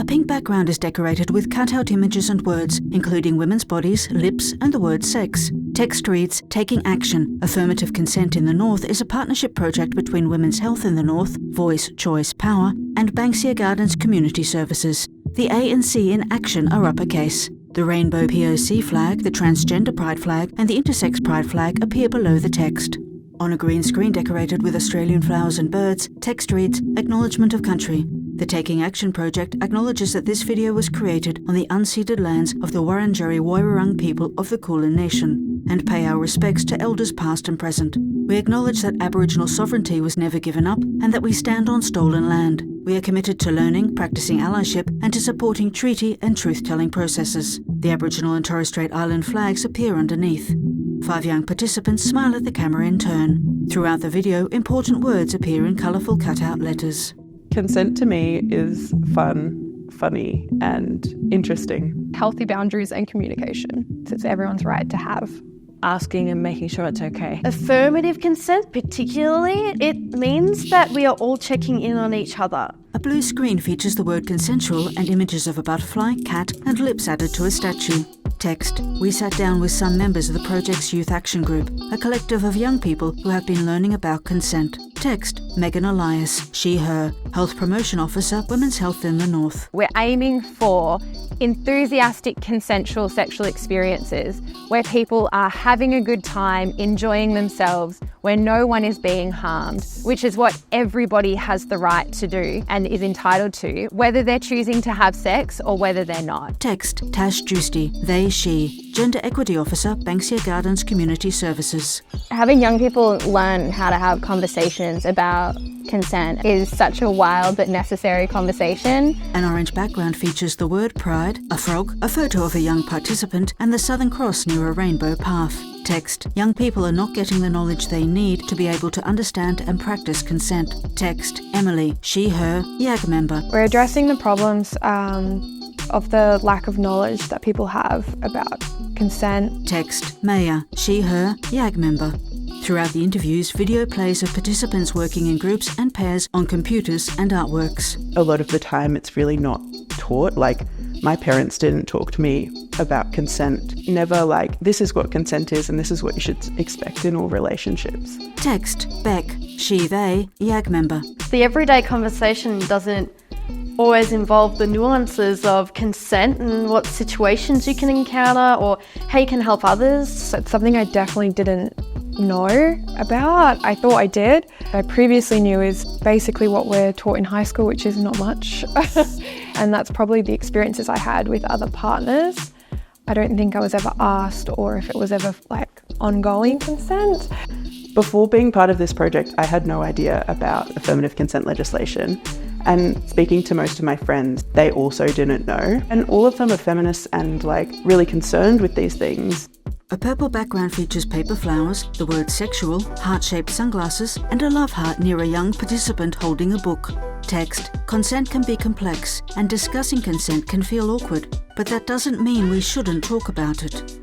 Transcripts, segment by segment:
A pink background is decorated with cut-out images and words, including women's bodies, lips, and the word sex. Text reads, "Taking action. Affirmative Consent in the North is a partnership project between Women's Health in the North, Voice, Choice, Power, and Banksia Gardens Community Services. The A and C in action are uppercase. The rainbow POC flag, the transgender pride flag, and the intersex pride flag appear below the text. On a green screen decorated with Australian flowers and birds, text reads, Acknowledgement of Country. The Taking Action project acknowledges that this video was created on the unceded lands of the Wurundjeri Woiwurrung people of the Kulin Nation, and pay our respects to elders past and present. We acknowledge that Aboriginal sovereignty was never given up and that we stand on stolen land. We are committed to learning, practicing allyship, and to supporting treaty and truth-telling processes. The Aboriginal and Torres Strait Island flags appear underneath. 5 young participants smile at the camera in turn. Throughout the video, important words appear in colourful cut-out letters. Consent to me is fun, funny, and interesting. Healthy boundaries and communication. It's everyone's right to have. Asking and making sure it's okay. Affirmative consent, particularly, it means that we are all checking in on each other. A blue screen features the word consensual and images of a butterfly, cat, and lips added to a statue. Text, we sat down with some members of the project's Youth Action Group, a collective of young people who have been learning about consent. Text, Megan Elias, she, her, Health Promotion Officer, Women's Health in the North. We're aiming for enthusiastic consensual sexual experiences where people are having a good time, enjoying themselves, where no one is being harmed, which is what everybody has the right to do and is entitled to, whether they're choosing to have sex or whether they're not. Text, Tash Juicy, they, she, Gender Equity Officer, Banksia Gardens Community Services. Having young people learn how to have conversations about consent is such a wild but necessary conversation. An orange background features the word pride, a frog, a photo of a young participant, and the Southern Cross near a rainbow path. Text, young people are not getting the knowledge they need to be able to understand and practice consent. Text, Emily, she, her, YAG member. We're addressing the problems of the lack of knowledge that people have about consent. Text, Maya, she, her, YAG member. Throughout the interviews, video plays of participants working in groups and pairs on computers and artworks. A lot of the time it's really not taught. Like, my parents didn't talk to me about consent. Never like, this is what consent is and this is what you should expect in all relationships. Text, Beck, she, they, YAG member. The everyday conversation doesn't always involve the nuances of consent and what situations you can encounter or how you can help others. So it's something I definitely didn't know about. I thought I did. I previously knew is basically what we're taught in high school, which is not much. And that's probably the experiences I had with other partners. I don't think I was ever asked or if it was ever like ongoing consent. Before being part of this project, I had no idea about affirmative consent legislation. And speaking to most of my friends, they also didn't know. And all of them are feminists and like really concerned with these things. A purple background features paper flowers, the word sexual, heart-shaped sunglasses, and a love heart near a young participant holding a book. Text, consent can be complex, and discussing consent can feel awkward, but that doesn't mean we shouldn't talk about it.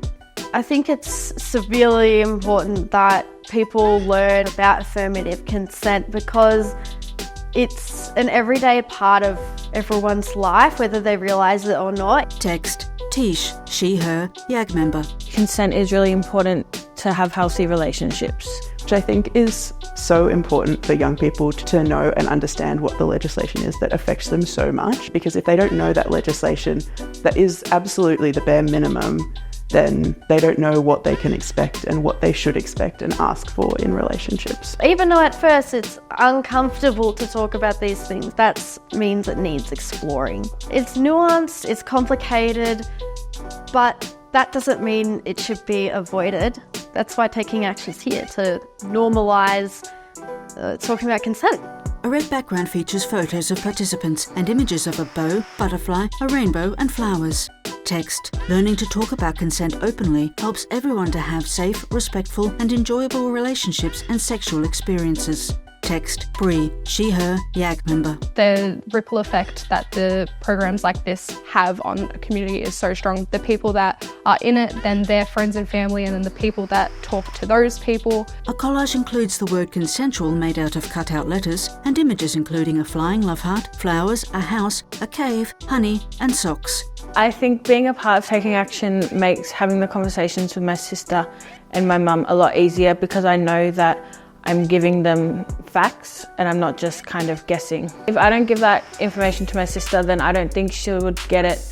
I think it's severely important that people learn about affirmative consent because it's an everyday part of everyone's life, whether they realise it or not. Text, Tish, she, her, YAG member. Consent is really important to have healthy relationships. Which I think is so important for young people to know and understand what the legislation is that affects them so much. Because if they don't know that legislation, that is absolutely the bare minimum, then they don't know what they can expect and what they should expect and ask for in relationships. Even though at first it's uncomfortable to talk about these things, that means it needs exploring. It's nuanced, it's complicated, but that doesn't mean it should be avoided. That's why Taking Action is here, to normalise talking about consent. A red background features photos of participants and images of a bow, butterfly, a rainbow, and flowers. Text, learning to talk about consent openly helps everyone to have safe, respectful, and enjoyable relationships and sexual experiences. Text, Bree, she, her, YAG member. The ripple effect that the programs like this have on a community is so strong. The people that are in it, then their friends and family, and then the people that talk to those people. A collage includes the word consensual made out of cut-out letters and images including a flying love heart, flowers, a house, a cave, honey and socks. I think being a part of Taking Action makes having the conversations with my sister and my mum a lot easier, because I know that I'm giving them facts and I'm not just kind of guessing. If I don't give that information to my sister, then I don't think she would get it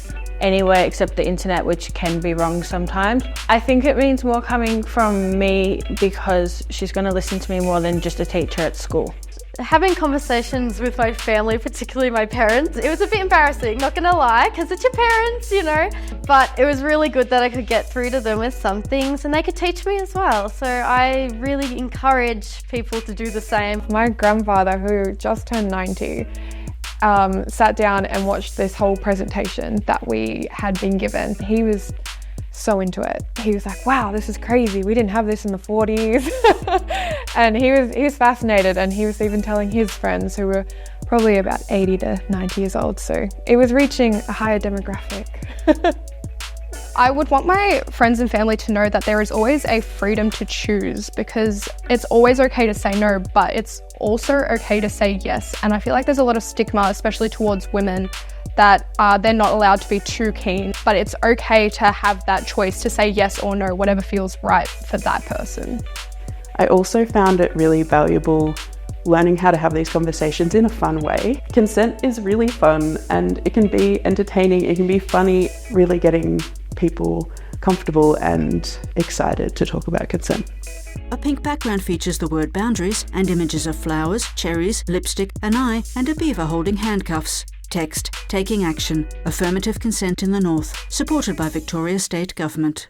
anywhere except the internet, which can be wrong sometimes. I think it means more coming from me because she's going to listen to me more than just a teacher at school. Having conversations with my family, particularly my parents, it was a bit embarrassing, not gonna lie, because it's your parents, you know, but it was really good that I could get through to them with some things and they could teach me as well. So I really encourage people to do the same. My grandfather, who just turned 90, sat down and watched this whole presentation that we had been given. He was so into it. He was like, wow, this is crazy. We didn't have this in the 40s. And he was fascinated, and he was even telling his friends who were probably about 80 to 90 years old. So it was reaching a higher demographic. I would want my friends and family to know that there is always a freedom to choose, because it's always okay to say no, but it's also okay to say yes. And I feel like there's a lot of stigma, especially towards women, that they're not allowed to be too keen, but it's okay to have that choice to say yes or no, whatever feels right for that person. I also found it really valuable learning how to have these conversations in a fun way. Consent is really fun and it can be entertaining, it can be funny, really getting people comfortable and excited to talk about consent. A pink background features the word boundaries and images of flowers, cherries, lipstick, an eye and a beaver holding handcuffs. Text, Taking Action, Affirmative Consent in the North, supported by Victoria State Government.